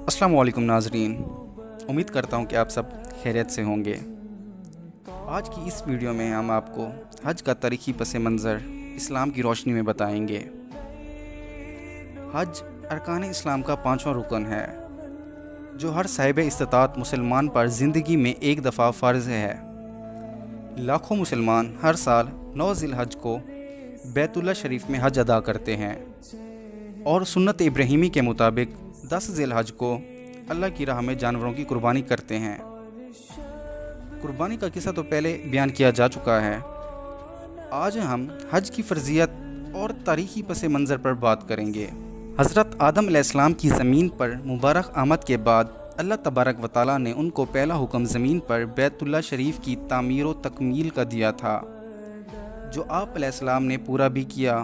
السلام علیکم ناظرین، امید کرتا ہوں کہ آپ سب خیریت سے ہوں گے۔ آج کی اس ویڈیو میں ہم آپ کو حج کا تاریخی پس منظر اسلام کی روشنی میں بتائیں گے۔ حج ارکان اسلام کا 5واں رکن ہے جو ہر صاحب استطاعت مسلمان پر زندگی میں ایک دفعہ فرض ہے۔ لاکھوں مسلمان ہر سال 9 ذی الحج کو بیت اللہ شریف میں حج ادا کرتے ہیں اور سنت ابراہیمی کے مطابق 10 ذی الحج کو اللہ کی راہ میں جانوروں کی قربانی کرتے ہیں۔ قربانی کا قصہ تو پہلے بیان کیا جا چکا ہے۔ آج ہم حج کی فرضیت اور تاریخی پس منظر پر بات کریں گے۔ حضرت آدم علیہ السلام کی زمین پر مبارک آمد کے بعد اللہ تبارک و تعالیٰ نے ان کو پہلا حکم زمین پر بیت اللہ شریف کی تعمیر و تکمیل کا دیا تھا، جو آپ علیہ السلام نے پورا بھی کیا،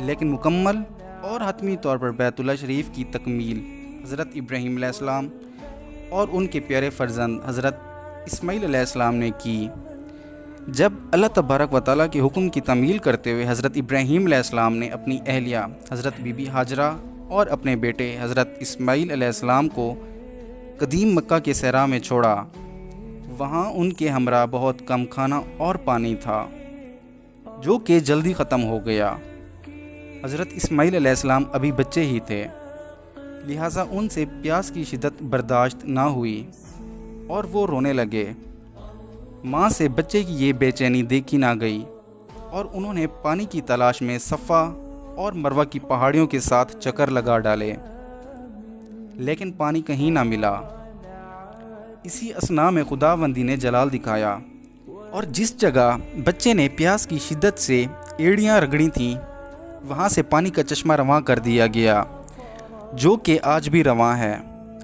لیکن مکمل اور حتمی طور پر بیت اللہ شریف کی تکمیل حضرت ابراہیم علیہ السلام اور ان کے پیارے فرزند حضرت اسماعیل علیہ السلام نے کی۔ جب اللہ تبارک و تعالیٰ کے حکم کی تعمیل کرتے ہوئے حضرت ابراہیم علیہ السلام نے اپنی اہلیہ حضرت بی بی ہاجرہ اور اپنے بیٹے حضرت اسماعیل علیہ السلام کو قدیم مکہ کے صحرا میں چھوڑا، وہاں ان کے ہمراہ بہت کم کھانا اور پانی تھا جو کہ جلدی ختم ہو گیا۔ حضرت اسماعیل علیہ السلام ابھی بچے ہی تھے، لہٰذا ان سے پیاس کی شدت برداشت نہ ہوئی اور وہ رونے لگے۔ ماں سے بچے کی یہ بے چینی دیکھی نہ گئی اور انہوں نے پانی کی تلاش میں صفا اور مروہ کی پہاڑیوں کے ساتھ چکر لگا ڈالے، لیکن پانی کہیں نہ ملا۔ اسی اثناء میں خداوندی نے جلال دکھایا اور جس جگہ بچے نے پیاس کی شدت سے ایڑیاں رگڑی تھیں وہاں سے پانی کا چشمہ رواں کر دیا گیا، جو کہ آج بھی رواں ہے،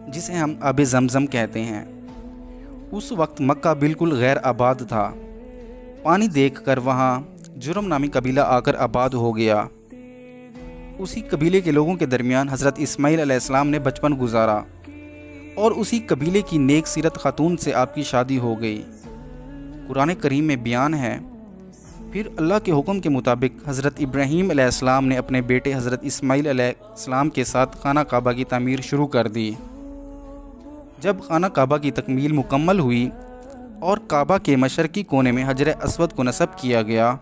جسے ہم آب زمزم کہتے ہیں۔ اس وقت مکہ بالکل غیر آباد تھا۔ پانی دیکھ کر وہاں جرم نامی قبیلہ آ کر آباد ہو گیا۔ اسی قبیلے کے لوگوں کے درمیان حضرت اسماعیل علیہ السلام نے بچپن گزارا اور اسی قبیلے کی نیک سیرت خاتون سے آپ کی شادی ہو گئی۔ قرآن کریم میں بیان ہے، پھر اللہ کے حکم کے مطابق حضرت ابراہیم علیہ السلام نے اپنے بیٹے حضرت اسماعیل علیہ السلام کے ساتھ خانہ کعبہ کی تعمیر شروع کر دی۔ جب خانہ کعبہ کی تکمیل مکمل ہوئی اور کعبہ کے مشرقی کونے میں حجر اسود کو نصب کیا گیا،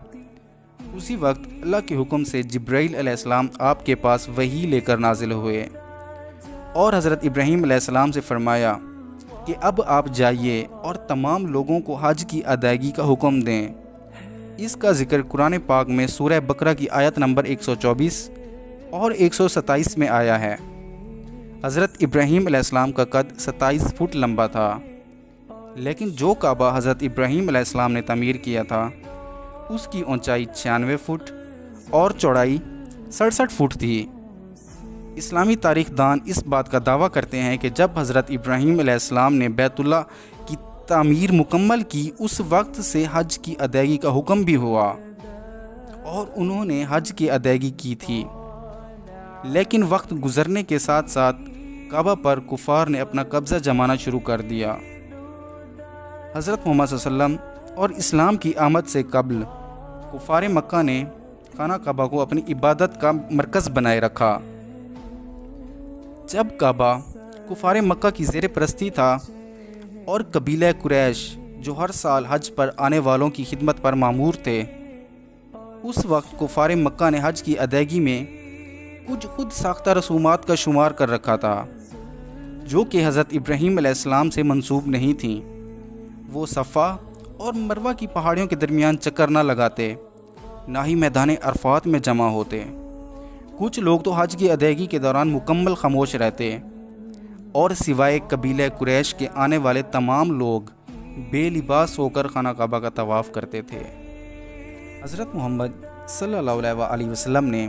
اسی وقت اللہ کے حکم سے جبرائیل علیہ السلام آپ کے پاس وحی لے کر نازل ہوئے اور حضرت ابراہیم علیہ السلام سے فرمایا کہ اب آپ جائیے اور تمام لوگوں کو حج کی ادائیگی کا حکم دیں۔ اس کا ذکر قرآن پاک میں سورہ بقرہ کی آیت نمبر 124 اور 127 میں آیا ہے۔ حضرت ابراہیم علیہ السلام کا قد 27 فٹ لمبا تھا، لیکن جو کعبہ حضرت ابراہیم علیہ السلام نے تعمیر کیا تھا اس کی اونچائی 96 فٹ اور چوڑائی 67 فٹ تھی۔ اسلامی تاریخ دان اس بات کا دعویٰ کرتے ہیں کہ جب حضرت ابراہیم علیہ السلام نے بیت اللہ کی تعمیر مکمل کی، اس وقت سے حج کی ادائیگی کا حکم بھی ہوا اور انہوں نے حج کی ادائیگی کی تھی، لیکن وقت گزرنے کے ساتھ ساتھ کعبہ پر کفار نے اپنا قبضہ جمانا شروع کر دیا۔ حضرت محمد صلی اللہ علیہ وسلم اور اسلام کی آمد سے قبل کفار مکہ نے خانہ کعبہ کو اپنی عبادت کا مرکز بنائے رکھا۔ جب کعبہ کفار مکہ کی زیر پرستی تھا اور قبیلہ قریش جو ہر سال حج پر آنے والوں کی خدمت پر مامور تھے، اس وقت کفار مکہ نے حج کی ادائیگی میں کچھ خود ساختہ رسومات کا شمار کر رکھا تھا جو کہ حضرت ابراہیم علیہ السلام سے منسوب نہیں تھیں۔ وہ صفا اور مروہ کی پہاڑیوں کے درمیان چکر نہ لگاتے، نہ ہی میدان عرفات میں جمع ہوتے۔ کچھ لوگ تو حج کی ادائیگی کے دوران مکمل خاموش رہتے اور سوائے قبیلہ قریش کے آنے والے تمام لوگ بے لباس ہو کر خانہ کعبہ کا طواف کرتے تھے۔ حضرت محمد صلی اللہ علیہ وآلہ وسلم نے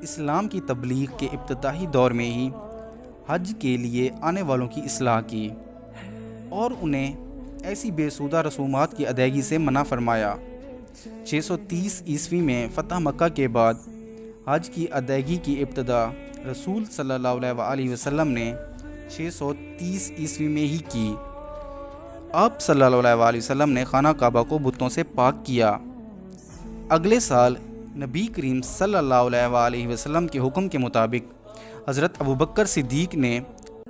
اسلام کی تبلیغ کے ابتدائی دور میں ہی حج کے لیے آنے والوں کی اصلاح کی اور انہیں ایسی بے سودہ رسومات کی ادائیگی سے منع فرمایا۔ 630 عیسوی میں فتح مکہ کے بعد حج کی ادائیگی کی ابتدا رسول صلی اللہ علیہ وآلہ وسلم نے 630 عیسوی میں ہی کی۔ آپ صلی اللہ علیہ وآلہ وسلم نے خانہ کعبہ کو بتوں سے پاک کیا۔ اگلے سال نبی کریم صلی اللہ علیہ وآلہ وسلم کے حکم کے مطابق حضرت ابوبکر صدیق نے